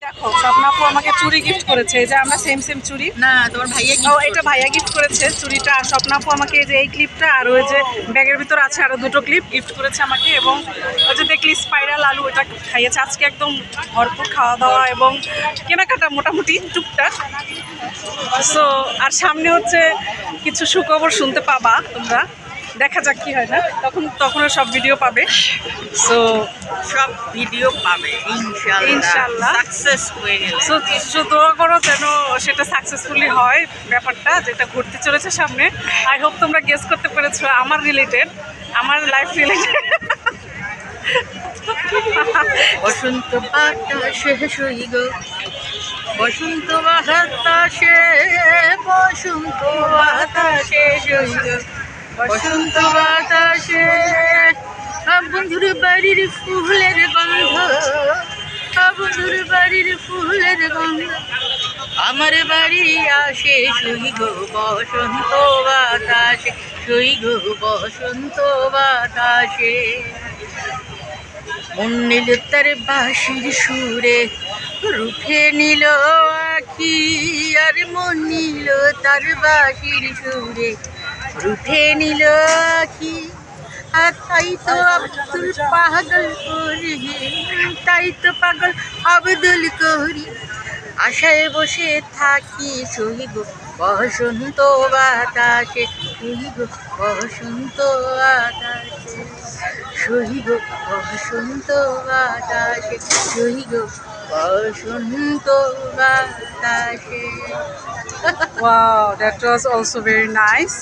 দেখো স্বপ্নাপু আমাকে চুড়ি গিফট করেছে, এই যে আমরা সেম সেম চুড়ি। না তোমার ভাইয়া ও এটা ভাইয়া গিফট করেছে চুড়িটা, আর স্বপ্নাপু আমাকে এই যে এই ক্লিপটা আর ওই যে ব্যাগের ভিতর আছে আরো দুটো ক্লিপ গিফট করেছে আমাকে। এবং ওই যে দেখলি স্পাইরাল আলু, ওটা খাইয়েছে আজকে। একদম ভরপুর খাওয়া দাওয়া এবং কেনাকাটা মোটামুটি টুকটাক। সো আর সামনে হচ্ছে কিছু সুখবর শুনতে পাবা তোমরা, দেখা যাক কি হয় না, তখনও সব ভিডিও পাবে। সো সব ভিডিও পাবে ইনশাআল্লাহ সাকসেস হয়ে গেলে। সো দোয়া করো যেন সেটা সাকসেসফুলি হয়, ব্যাপারটা যেটা ঘুরতে চলেছে সামনে। আই হোপ তোমরা গেস করতে পেরেছো আমার রিলেটেড, আমার লাইফ রিলেটেড। বসন্ত বাতাসে শুই গো, বসন্ত বাতাসে, বসন্ত বাতাসে শুই গো, বসন্ত বাতাসে। বন্ধুর বাড়ির ফুলের গন্ধ, বন্ধুর বাড়ির ফুলের গন্ধ আমার বাড়ি আসে শুই গো, বসন্ত বাতাসে শুই গো, বসন্ত বাতাসে। মন নিল তার বাঁশির সুরে, রুখে নিল আখি, আর মন নিল তার বাঁশির সুরে, রুখে নিল আখি। আর তাই তো আব্দুল পাগল করি, তাই তো পাগল আব্দুল করি, আশায় বসে থাকি শুই গো, বসন্ত বাতাসে শুই গো, বসন্ত বাতাসে শুই গো, বসন্ত বাতাসে শুই গো, বসন্ত বাতাসে। Wow, that was also very nice.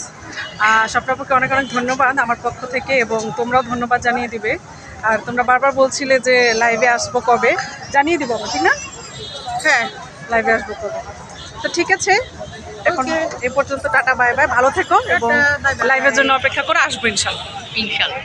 স্বপ্নাপুকে অনেক অনেক ধন্যবাদ আমার পক্ষ থেকে, এবং তোমরাও ধন্যবাদ জানিয়ে দিবে। আর তোমরা বারবার বলছিলে যে লাইভে আসবো কবে, জানিয়ে দিব আমরা, ঠিক না? হ্যাঁ, লাইভে আসবো কবে। তো ঠিক আছে, এখন এ পর্যন্ত টাটা বাই বাই, ভালো থেকো এবং টাটা, bye bye. লাইভের জন্য অপেক্ষা করে আসবো ইনশাল্লাহ। ইনশাল্লাহ।